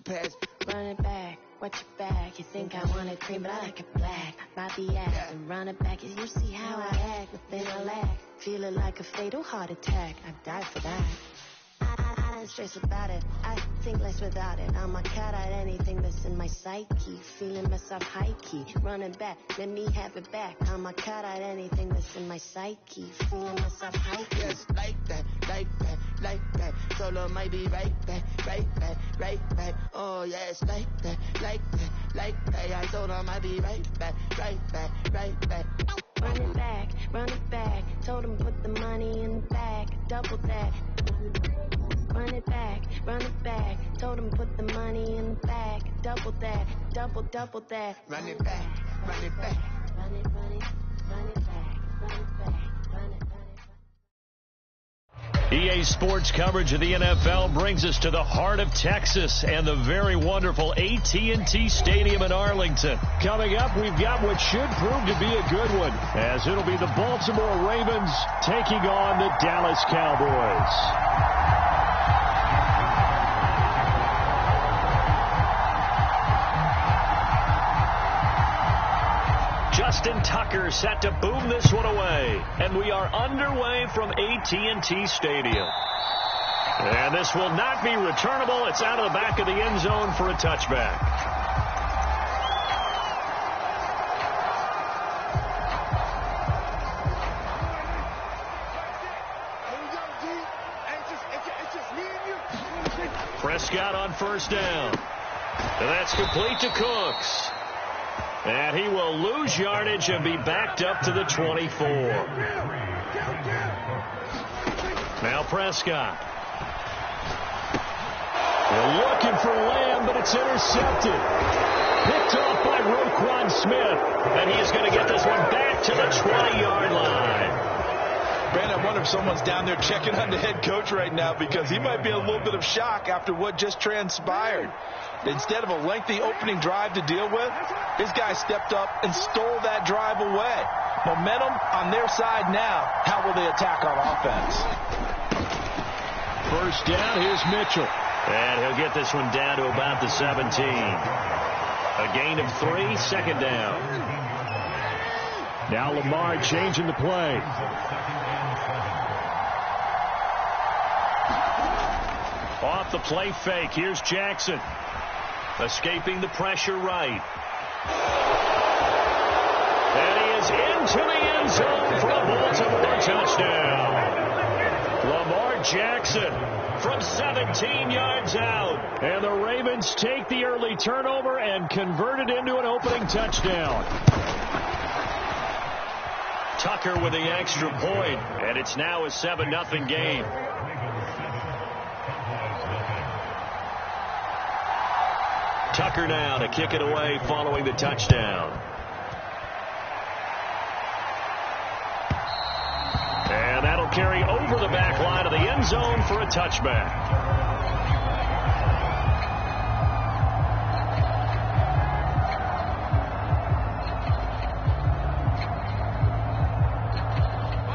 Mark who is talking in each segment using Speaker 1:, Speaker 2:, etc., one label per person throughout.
Speaker 1: pass.
Speaker 2: Run it back, watch your back. You think I want it cream, but I like it black. About the ass and run it back. You see how I act within a lag. Feel it like a fatal heart attack. I die for that. I don't stress about it. I think less without it. I'm a cat at anything that's in my psyche. Feeling myself high key. Running back, let me have it back. I'm a cat at anything that's in my psyche. Feeling myself high key.
Speaker 1: Yes, like that, like that, like that. Solo might be right back, right back, right back. Oh yes, like that, like that, like that. I told him I'd be right back, right back, right back.
Speaker 2: Run it back, run it back. Told him put the money in the bag. Double that. Run it back, run it back. Told him put the money in the bag. Double that, double that.
Speaker 1: Run it back, run it back.
Speaker 2: Run it, run it, run it back, run it back, run it, run it.
Speaker 3: EA Sports coverage of the NFL brings us to the heart of Texas and the very wonderful AT&T Stadium in Arlington. Coming up, we've got what should prove to be a good one, as it'll be the Baltimore Ravens taking on the Dallas Cowboys. Justin Tucker set to boom this one away. And we are underway from AT&T Stadium. And this will not be returnable. It's out of the back of the end zone for a touchback. Prescott on first down. And that's complete to Cooks. And he will lose yardage and be backed up to the 24. Now Prescott. They're looking for Lamb, but it's intercepted. Picked off by Roquan Smith. And he is going to get this one back to the 20-yard line.
Speaker 4: Brandon, I wonder if someone's down there checking on the head coach right now, because he might be in a little bit of shock after what just transpired. Instead of a lengthy opening drive to deal with, his guy stepped up and stole that drive away. Momentum on their side now. How will they attack on offense?
Speaker 3: First down, here's Mitchell. And he'll get this one down to about the 17. A gain of 3, second down. Now Lamar changing the play. Off the play fake, here's Jackson. Escaping the pressure right. And he is into the end zone for a Baltimore touchdown. Lamar Jackson from 17 yards out. And the Ravens take the early turnover and convert it into an opening touchdown. Tucker with the extra point, and it's now a 7-0 game. Tucker now to kick it away following the touchdown. And that'll carry over the back line of the end zone for a touchback.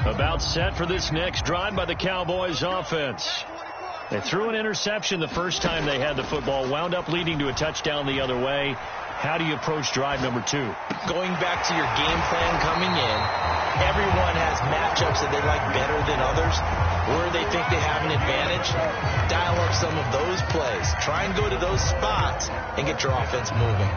Speaker 3: About set for this next drive by the Cowboys offense. They threw an interception the first time they had the football, wound up leading to a touchdown the other way. How do you approach drive number 2?
Speaker 5: Going back to your game plan coming in, everyone has matchups that they like better than others, where they think they have an advantage. Dial up some of those plays. Try and go to those spots and get your offense moving.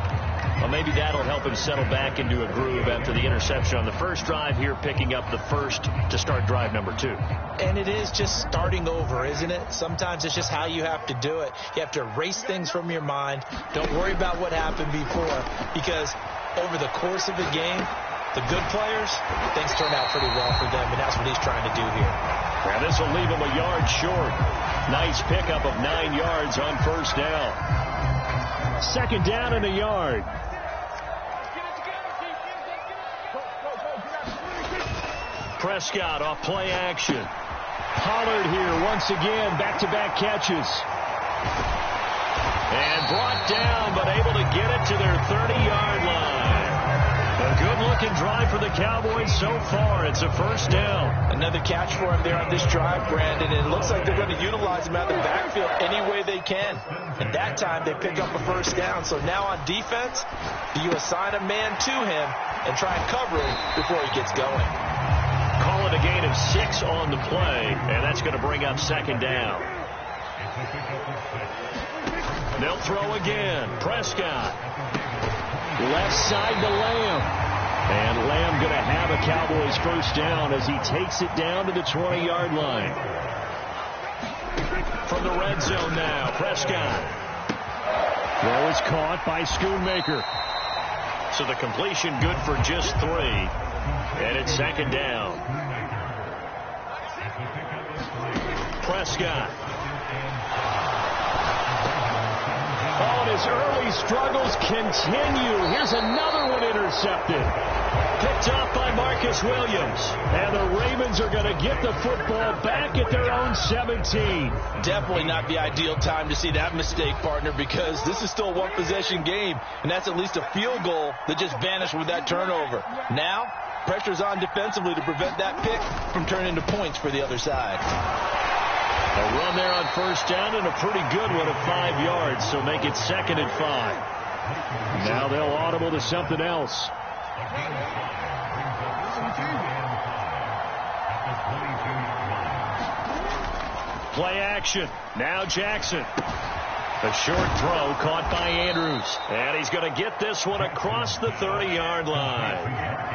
Speaker 3: Well, maybe that'll help him settle back into a groove after the interception on the first drive here, picking up the first to start drive number 2.
Speaker 5: And it is just starting over, isn't it? Sometimes it's just how you have to do it. You have to erase things from your mind. Don't worry about what happened before, because over the course of the game, the good players, things turn out pretty well for them, and that's what he's trying to do here.
Speaker 3: Now this will leave him a yard short. Nice pickup of 9 yards on first down. Second down and a yard. Prescott off play action. Pollard here once again, back-to-back catches. And brought down, but able to get it to their 30-yard line. A good Good-looking drive for the Cowboys so far. It's a first down.
Speaker 5: Another catch for him there on this drive, Brandon. And it looks like they're going to utilize him out of the backfield any way they can. And that time they pick up a first down. So now on defense, do you assign a man to him and try and cover him before he gets going?
Speaker 3: Call it a gain of 6 on the play, and that's going to bring up second down. They'll throw again. Prescott. Left side to Lamb. And Lamb going to have a Cowboys first down as he takes it down to the 20-yard line. From the red zone now, Prescott. Throw is caught by Schoonmaker. So the completion good for just 3. And it's second down. Prescott. Oh, and his early struggles continue. Here's another one intercepted. Picked off by Marcus Williams. And the Ravens are going to get the football back at their own 17.
Speaker 4: Definitely not the ideal time to see that mistake, partner, because this is still a one-possession game, and that's at least a field goal that just vanished with that turnover. Now, pressure's on defensively to prevent that pick from turning into points for the other side.
Speaker 3: A run there on first down and a pretty good one of 5 yards, so make it 2nd and 5. Now they'll audible to something else. Play action. Now Jackson. A short throw caught by Andrews. And he's going to get this one across the 30-yard line.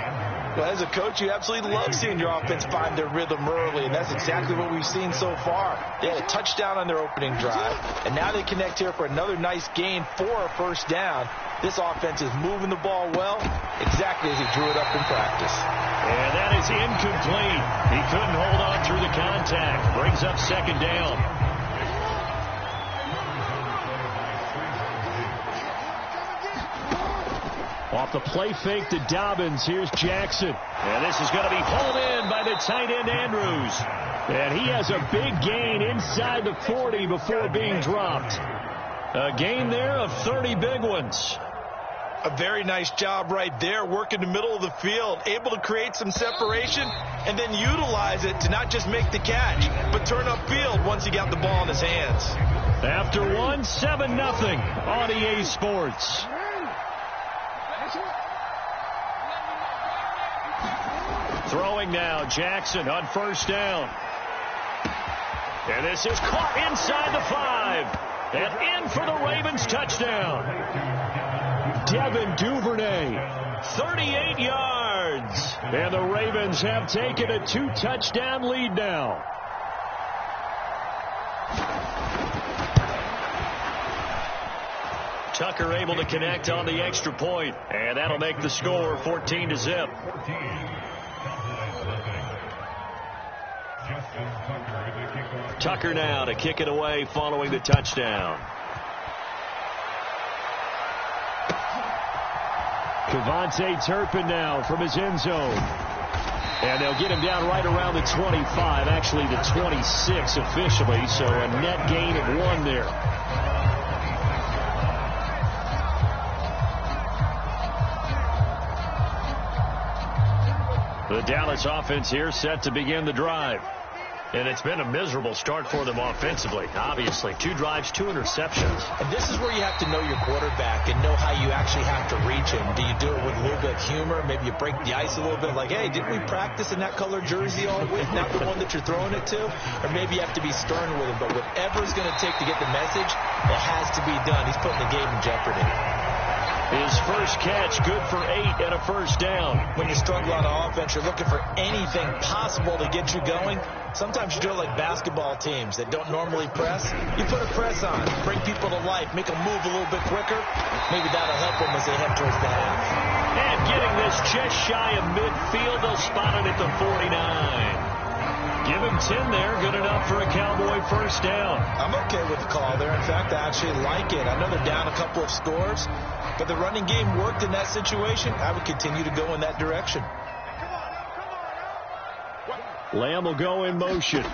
Speaker 4: Well, as a coach, you absolutely love seeing your offense find their rhythm early, and that's exactly what we've seen so far. They had a touchdown on their opening drive, and now they connect here for another nice gain for a first down. This offense is moving the ball well, exactly as he drew it up in practice.
Speaker 3: And that is incomplete. He couldn't hold on through the contact. Brings up second down. Off the play fake to Dobbins, here's Jackson. And this is going to be pulled in by the tight end Andrews. And he has a big gain inside the 40 before being dropped. A gain there of 30 big ones.
Speaker 4: A very nice job right there, working the middle of the field, able to create some separation and then utilize it to not just make the catch, but turn upfield once he got the ball in his hands.
Speaker 3: After one, 7-0 on EA Sports. Throwing now, Jackson on first down. And this is caught inside the 5. And in for the Ravens touchdown. Devin Duvernay, 38 yards. And the Ravens have taken a 2-touchdown lead now. Tucker able to connect on the extra point. And that'll make the score 14-0. Tucker now to kick it away following the touchdown. Kevontae Turpin now from his end zone. And they'll get him down right around the 25, actually the 26 officially, so a net gain of 1 there. The Dallas offense here set to begin the drive. And it's been a miserable start for them offensively. Obviously, 2 drives, 2 interceptions.
Speaker 5: And this is where you have to know your quarterback and know how you actually have to reach him. Do you do it with a little bit of humor? Maybe you break the ice a little bit like, hey, didn't we practice in that color jersey all week? Not the one that you're throwing it to? Or maybe you have to be stern with him. But whatever it's going to take to get the message, it has to be done. He's putting the game in jeopardy.
Speaker 3: His first catch, good for 8 and a first down.
Speaker 5: When you struggle on offense, you're looking for anything possible to get you going. Sometimes you do it like basketball teams that don't normally press. You put a press on, bring people to life, make them move a little bit quicker. Maybe that'll help them as they head towards the half.
Speaker 3: And getting this just shy of midfield, they'll spot it at the 49. Give him 10 there, good enough for a Cowboy first down.
Speaker 5: I'm okay with the call there. In fact, I actually like it. I know they're down a couple of scores, but the running game worked in that situation. I would continue to go in that direction.
Speaker 3: Lamb will go in motion.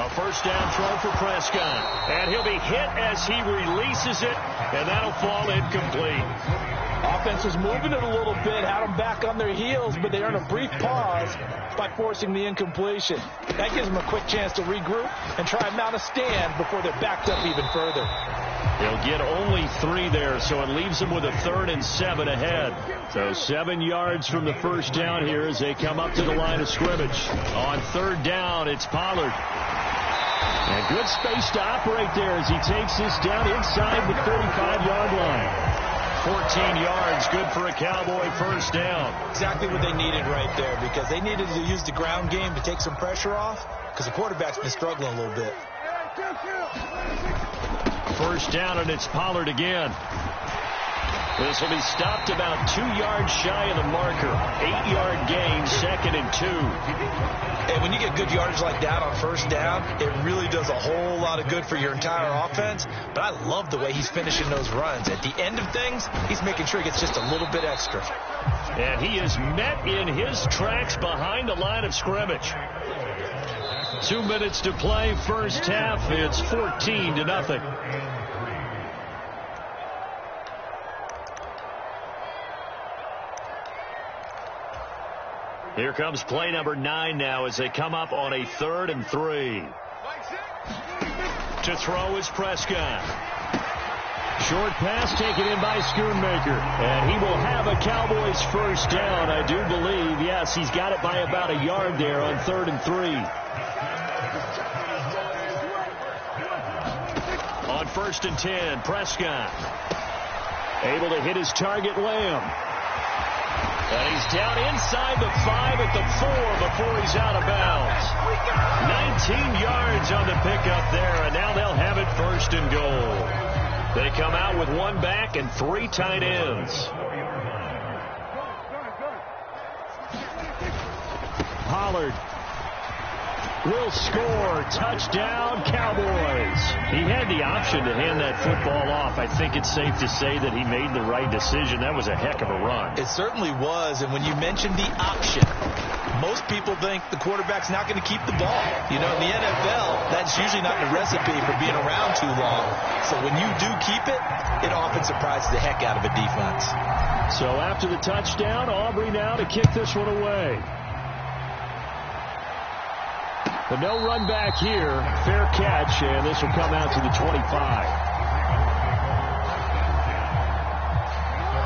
Speaker 3: A first down throw for Prescott. And he'll be hit as he releases it, and that'll fall incomplete.
Speaker 5: Offense was moving it a little bit, had them back on their heels, but they earned a brief pause by forcing the incompletion. That gives them a quick chance to regroup and try and mount a stand before they're backed up even further.
Speaker 3: They'll get only 3 there, so it leaves them with a 3rd and 7 ahead. So 7 yards from the first down here as they come up to the line of scrimmage. On 3rd down, it's Pollard. And good space to operate there as he takes this down inside the 35-yard line. 14 yards, good for a Cowboy first down.
Speaker 5: Exactly what they needed right there, because they needed to use the ground game to take some pressure off, because the quarterback's been struggling a little bit.
Speaker 3: First down, and it's Pollard again. This will be stopped about 2 yards shy of the marker. 8-yard gain, 2nd and 2.
Speaker 5: And when you get good yardage like that on first down, it really does a whole lot of good for your entire offense. But I love the way he's finishing those runs. At the end of things, he's making sure he gets just a little bit extra.
Speaker 3: And he is met in his tracks behind the line of scrimmage. 2 minutes to play, first half. It's 14-0. Here comes play number 9 now as they come up on a 3rd and 3. To throw is Prescott. Short pass taken in by Schoonmaker. And he will have a Cowboys first down, I do believe. Yes, he's got it by about a yard there on 3rd and 3. On 1st and 10, Prescott. Able to hit his target, Lamb. And he's down inside the 5 at the 4 before he's out of bounds. 19 yards on the pickup there, and now they'll have it 1st and goal. They come out with 1 back and 3 tight ends. Pollard will score. Touchdown, Cowboys. He had the option to hand that football off. I think it's safe to say that he made the right decision. That was a heck of a run.
Speaker 5: It certainly was, and when you mentioned the option, most people think the quarterback's not going to keep the ball. You know, in the NFL, that's usually not the recipe for being around too long. So when you do keep it, it often surprises the heck out of a defense.
Speaker 3: So after the touchdown, Aubrey now to kick this one away. But no run back here. Fair catch, and this will come out to the 25.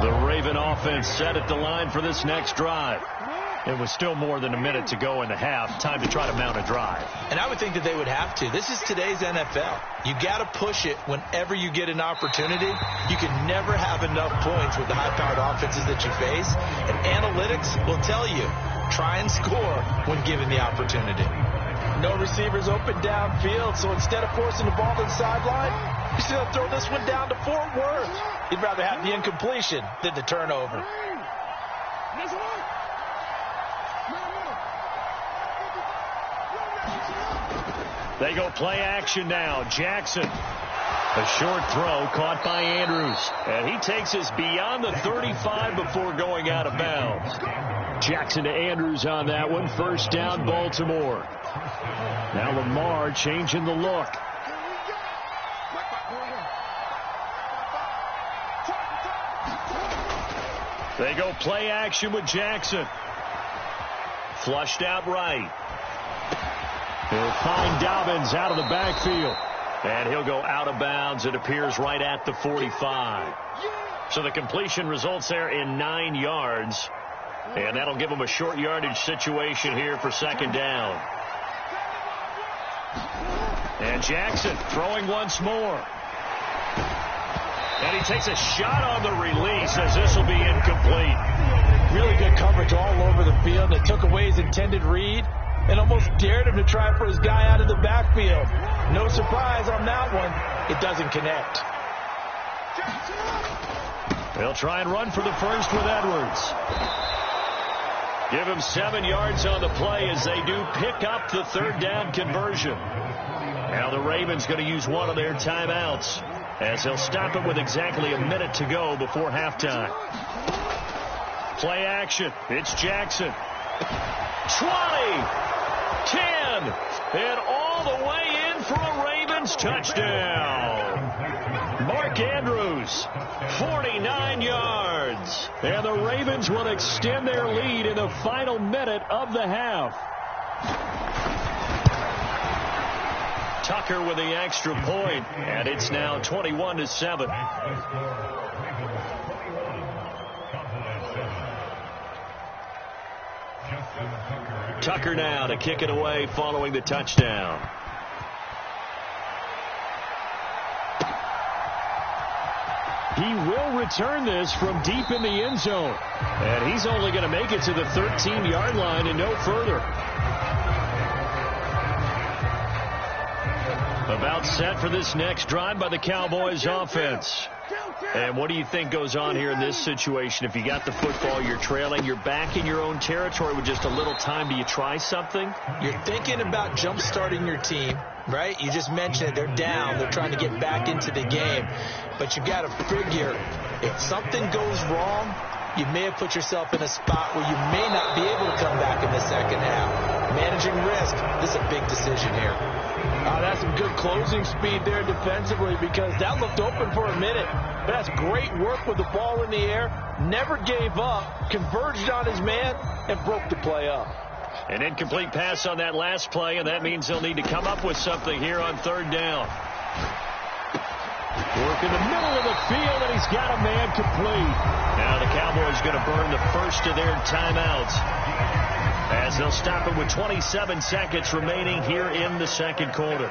Speaker 3: The Raven offense set at the line for this next drive. It was still more than a minute to go in the half. Time to try to mount a drive.
Speaker 5: And I would think that they would have to. This is today's NFL. You got to push it whenever you get an opportunity. You can never have enough points with the high-powered offenses that you face. And analytics will tell you, try and score when given the opportunity. No receivers open downfield, so instead of forcing the ball to the sideline, he's going to throw this one down to Fort Worth. He'd rather have the incompletion than the turnover.
Speaker 3: They go play action now. Jackson. A short throw caught by Andrews. And he takes us beyond the 35 before going out of bounds. Jackson to Andrews on that one. First down, Baltimore. Now Lamar changing the look. They go play action with Jackson. Flushed out right. He'll find Dobbins out of the backfield. And he'll go out of bounds. It appears right at the 45. So the completion results there in 9 yards. And that'll give them a short yardage situation here for 2nd down. And Jackson throwing once more. And he takes a shot on the release as this will be incomplete.
Speaker 5: Really good coverage all over the field. They took away his intended read and almost dared him to try for his guy out of the backfield. No surprise on that one. It doesn't connect.
Speaker 3: They'll try and run for the first with Edwards. Give him 7 yards on the play as they do pick up the 3rd down conversion. Now the Ravens going to use one of their timeouts as they'll stop it with exactly a minute to go before halftime. Play action. It's Jackson. 20, 10, and all all the way in for a Ravens touchdown. Mark Andrews, 49 yards. And the Ravens will extend their lead in the final minute of the half. Tucker with the extra point, and it's now 21-7. Tucker now to kick it away following the touchdown. He will return this from deep in the end zone. And he's only going to make it to the 13-yard line and no further. About set for this next drive by the Cowboys offense. And what do you think goes on here in this situation? If you got the football, you're trailing, you're back in your own territory with just a little time. Do you try something?
Speaker 5: You're thinking about jump-starting your team, right? You just mentioned it. They're down. They're trying to get back into the game. But you got to figure if something goes wrong, you may have put yourself in a spot where you may not be able to come back in the second half. Managing risk, this is a big decision here.
Speaker 4: That's some good closing speed there defensively because that looked open for a minute. That's great work with the ball in the air. Never gave up, converged on his man, and broke the play up.
Speaker 3: An incomplete pass on that last play, and that means they'll need to come up with something here on third down. Work in the middle of the field, and he's got a man complete. Now the Cowboys going to burn the first of their timeouts as they'll stop it with 27 seconds remaining here in the second quarter.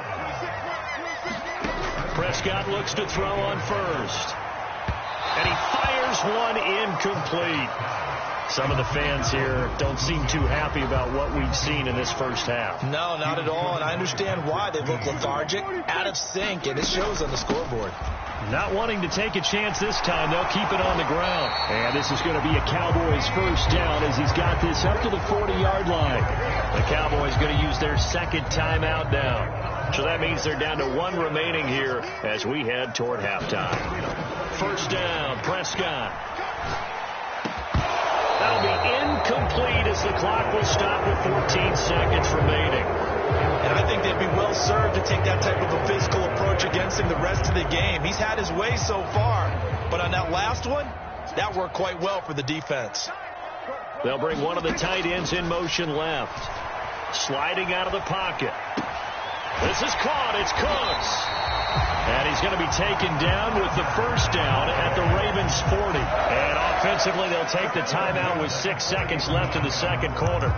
Speaker 3: Prescott looks to throw on first. And he fires one incomplete. Some of the fans here don't seem too happy about what we've seen in this first half.
Speaker 5: No, not at all. And I understand why. They look lethargic, out of sync, and it shows on the scoreboard.
Speaker 3: Not wanting to take a chance this time. They'll keep it on the ground. And this is going to be a Cowboys first down as he's got this up to the 40-yard line. The Cowboys going to use their second timeout now. So that means they're down to one remaining here as we head toward halftime. First down, Prescott. That'll be incomplete as the clock will stop with 14 seconds remaining.
Speaker 5: And I think they'd be well served to take that type of a physical approach against him the rest of the game. He's had his way so far, but on that last one, that worked quite well for the defense.
Speaker 3: They'll bring one of the tight ends in motion left. Sliding out of the pocket. This is caught. It's Cooks. And he's going to be taken down with the first down at the Ravens 40. And offensively, they'll take the timeout with 6 seconds left in the second quarter.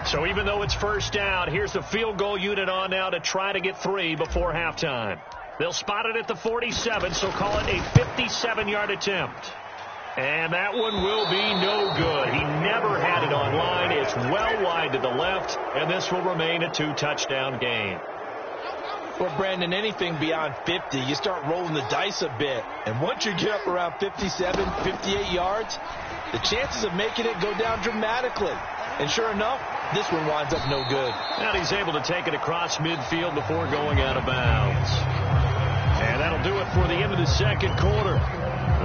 Speaker 3: So even though it's first down, here's the field goal unit on now to try to get 3 before halftime. They'll spot it at the 47, so call it a 57-yard attempt. And that one will be no good. He never had it on line. It's well wide to the left, and this will remain a 2-touchdown game.
Speaker 4: Well, Brandon, anything beyond 50, you start rolling the dice a bit. And once you get up around 57, 58 yards, the chances of making it go down dramatically. And sure enough, this one winds up no good.
Speaker 3: And he's able to take it across midfield before going out of bounds. And that'll do it for the end of the second quarter.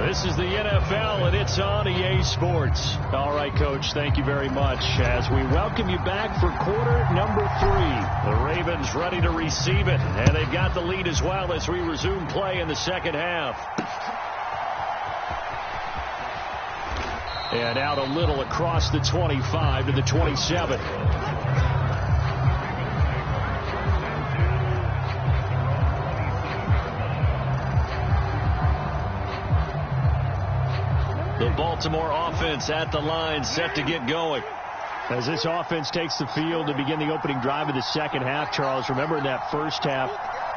Speaker 3: This is the NFL, and it's on EA Sports. All right, Coach, thank you very much. As we welcome you back for quarter number 3. The Ravens ready to receive it, and they've got the lead as well as we resume play in the second half. And out a little across the 25 to the 27. The Baltimore offense at the line, set to get going. As this offense takes the field to begin the opening drive of the second half, Charles, remember in that first half,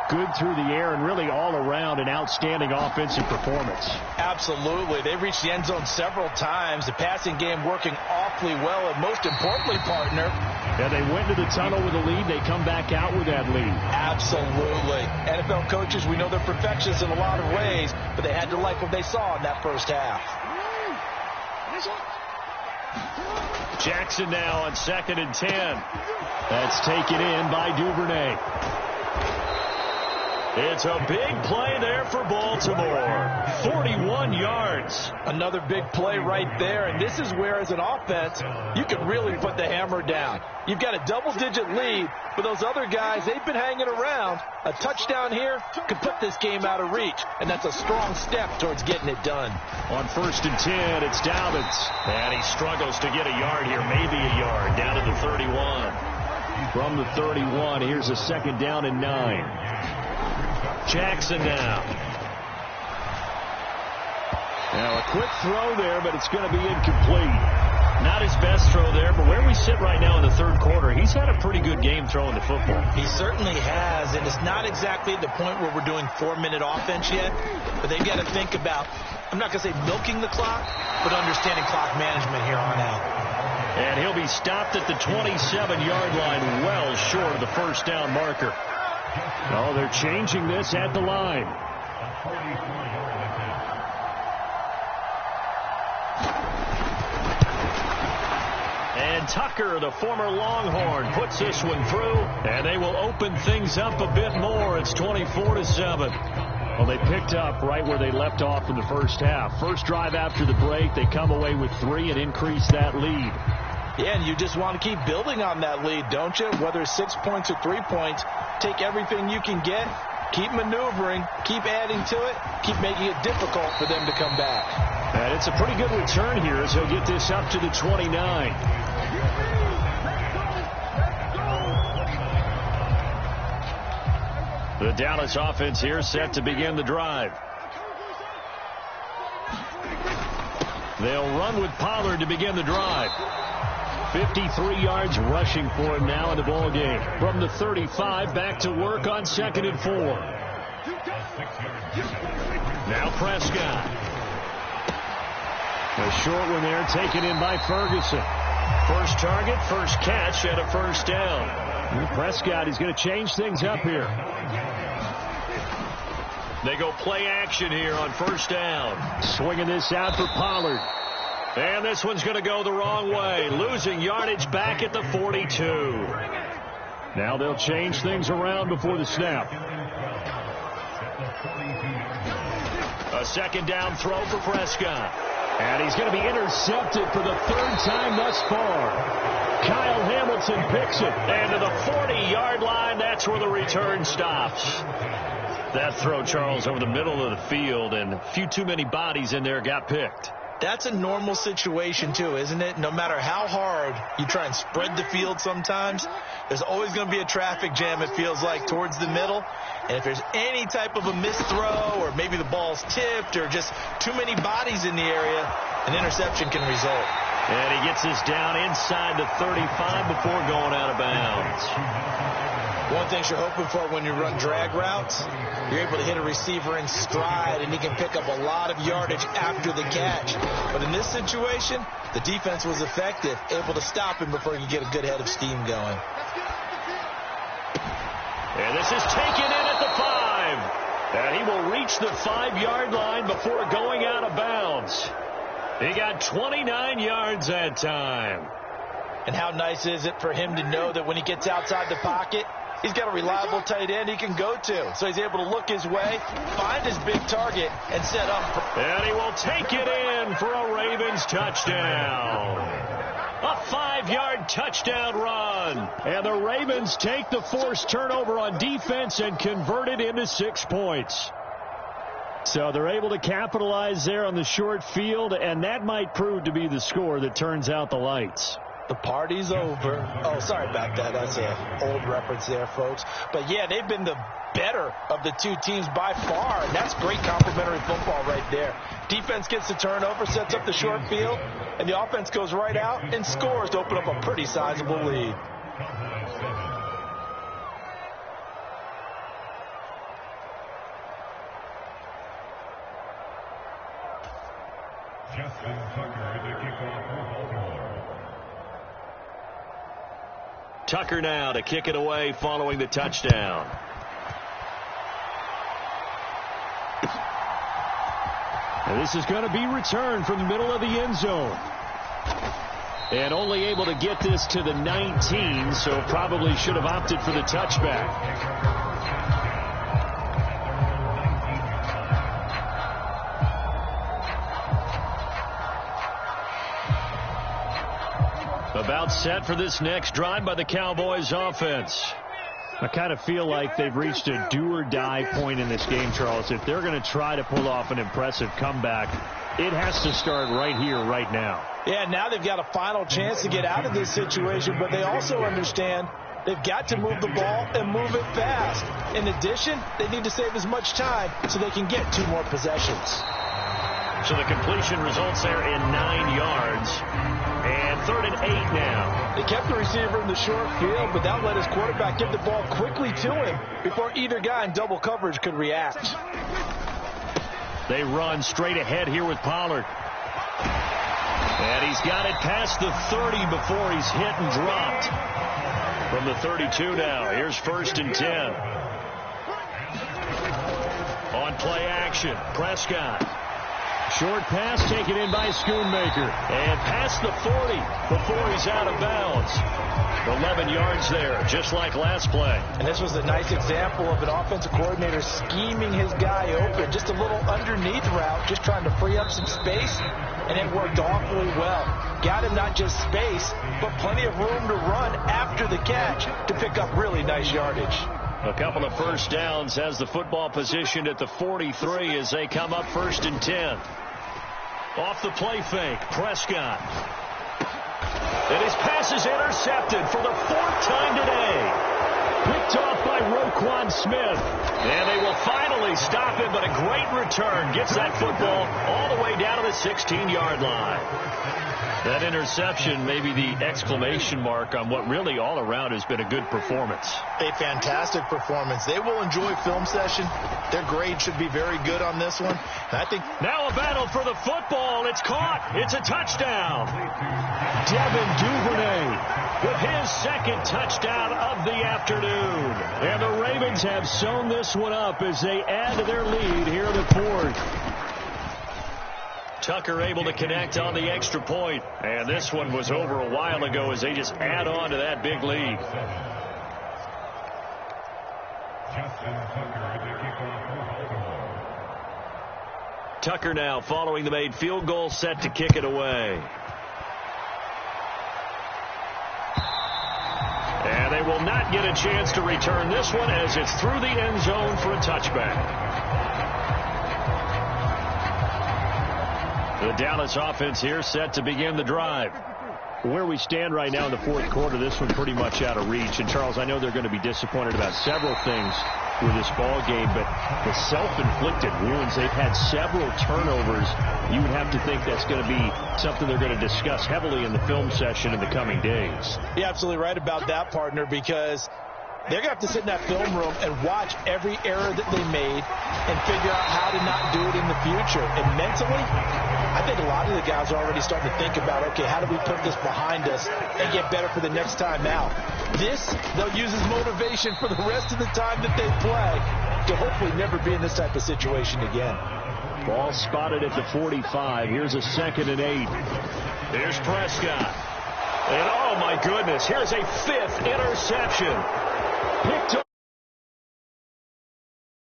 Speaker 3: good through the air and really all around an outstanding offensive performance.
Speaker 4: Absolutely. They reached the end zone several times. The passing game working awfully well, and most importantly, partner.
Speaker 3: Yeah, they went to the tunnel with a lead. They come back out with that lead.
Speaker 4: Absolutely. NFL coaches, we know they're perfectionists in a lot of ways, but they had to like what they saw in that first half.
Speaker 3: Jackson now on 2nd and 10. That's taken in by Duvernay. It's a big play there for Baltimore. 41 yards.
Speaker 4: Another big play right there, and this is where, as an offense, you can really put the hammer down. You've got a double-digit lead, but those other guys, they've been hanging around. A touchdown here could put this game out of reach, and that's a strong step towards getting it done.
Speaker 3: On 1st and 10, it's Dobbins, and he struggles to get a yard here, maybe a yard, down to the 31. From the 31, here's a 2nd down and 9. Jackson now. Now a quick throw there, but it's going to be incomplete. Not his best throw there, but where we sit right now in the 3rd quarter, he's had a pretty good game throwing the football.
Speaker 5: He certainly has, and it's not exactly at the point where we're doing 4-minute offense yet, but they've got to think about, I'm not going to say milking the clock, but understanding clock management here on out.
Speaker 3: And he'll be stopped at the 27-yard line, well short of the 1st down marker. Oh, they're changing this at the line. And Tucker, the former Longhorn, puts this one through, and they will open things up a bit more. It's 24-7. Well, they picked up right where they left off in the 1st half. First drive after the break, they come away with 3 and increase that lead.
Speaker 4: Yeah, and you just want to keep building on that lead, don't you? Whether it's 6 points or 3 points, take everything you can get, keep maneuvering, keep adding to it, keep making it difficult for them to come back.
Speaker 3: And it's a pretty good return here as he'll get this up to the 29. The Dallas offense here set to begin the drive. They'll run with Pollard to begin the drive. 53 yards rushing for him now in the ball game. From the 35, back to work on 2nd and 4. Now Prescott. A short one there taken in by Ferguson. First target, first catch, and a 1st down. And Prescott is going to change things up here. They go play action here on 1st down. Swinging this out for Pollard. And this one's going to go the wrong way. Losing yardage back at the 42. Now they'll change things around before the snap. A 2nd down throw for Prescott. And he's going to be intercepted for the 3rd time thus far. Kyle Hamilton picks it. And to the 40-yard line, that's where the return stops. That throw, Charles, over the middle of the field, and a few too many bodies in there got picked.
Speaker 5: That's a normal situation, too, isn't it? No matter how hard you try and spread the field sometimes, there's always going to be a traffic jam, it feels like, towards the middle. And if there's any type of a missed throw or maybe the ball's tipped or just too many bodies in the area, an interception can result.
Speaker 3: And he gets this down inside the 35 before going out of bounds.
Speaker 5: One thing you're hoping for when you run drag routes, you're able to hit a receiver in stride, and he can pick up a lot of yardage after the catch. But in this situation, the defense was effective, able to stop him before he could get a good head of steam going.
Speaker 3: And this is taken in at the 5. And he will reach the 5-yard line before going out of bounds. He got 29 yards that time.
Speaker 5: And how nice is it for him to know that when he gets outside the pocket, he's got a reliable tight end he can go to. So he's able to look his way, find his big target, and set up.
Speaker 3: And he will take it in for a Ravens touchdown. A 5-yard touchdown run. And the Ravens take the forced turnover on defense and convert it into 6 points. So they're able to capitalize there on the short field, and that might prove to be the score that turns out the lights.
Speaker 5: The party's over. Oh, sorry about that. That's an old reference there, folks. But, yeah, they've been the better of the two teams by far, and that's great complementary football right there. Defense gets the turnover, sets up the short field, and the offense goes right out and scores to open up a pretty sizable lead.
Speaker 6: Justin Tucker, the kickoff for Baltimore.
Speaker 3: Tucker now to kick it away following the touchdown. And this is going to be returned from the middle of the end zone. And only able to get this to the 19, so probably should have opted for the touchback. Timeout set for this next drive by the Cowboys offense.
Speaker 7: I kind of feel like they've reached a do-or-die point in this game, Charles. If they're going to try to pull off an impressive comeback, it has to start right here, right now.
Speaker 5: Yeah, now they've got a final chance to get out of this situation, but they also understand they've got to move the ball and move it fast. In addition, they need to save as much time so they can get 2 more possessions.
Speaker 3: So the completion results there in 9 yards. And 3rd and 8 now.
Speaker 5: They kept the receiver in the short field, but that let his quarterback get the ball quickly to him before either guy in double coverage could react.
Speaker 3: They run straight ahead here with Pollard. And he's got it past the 30 before he's hit and dropped. From the 32 now. Here's 1st and 10. On play action, Prescott. Short pass taken in by Schoonmaker. And past the 40 before he's out of bounds. 11 yards there, just like last play.
Speaker 5: And this was a nice example of an offensive coordinator scheming his guy open. Just a little underneath route, just trying to free up some space. And it worked awfully well. Got him not just space, but plenty of room to run after the catch to pick up really nice yardage.
Speaker 3: A couple of first downs has the football positioned at the 43 as they come up 1st and 10. Off the play fake, Prescott. And his pass is intercepted for the 4th time today. Picked off by Roquan Smith. And they will finally stop him, but a great return gets that football all the way down to the 16-yard line. That interception may be the exclamation mark on what really all around has been a good performance.
Speaker 4: A fantastic performance. They will enjoy film session. Their grade should be very good on this one. And I think
Speaker 3: now a battle for the football. It's caught. It's a touchdown. Devin Duvernay with his 2nd touchdown of the afternoon. And the Ravens have sewn this one up as they add to their lead here in the 4th. Tucker able to connect on the extra point. And this one was over a while ago as they just add on to that big lead. Tucker now following the made field goal, set to kick it away. And they will not get a chance to return this one as it's through the end zone for a touchback. The Dallas offense here set to begin the drive.
Speaker 7: Where we stand right now in the 4th quarter, this one pretty much out of reach. And, Charles, I know they're going to be disappointed about several things with this ball game, but the self-inflicted wounds, they've had several turnovers. You would have to think that's going to be something they're going to discuss heavily in the film session in the coming days.
Speaker 5: You're absolutely right about that, partner, because they're going to have to sit in that film room and watch every error that they made and figure out how to not do it in the future. And mentally, I think a lot of the guys are already starting to think about, okay, how do we put this behind us and get better for the next time out? This, they'll use as motivation for the rest of the time that they play to hopefully never be in this type of situation again.
Speaker 7: Ball spotted at the 45. Here's a 2nd and 8.
Speaker 3: Here's Prescott. And, oh, my goodness, here's a 5th interception. Picked up.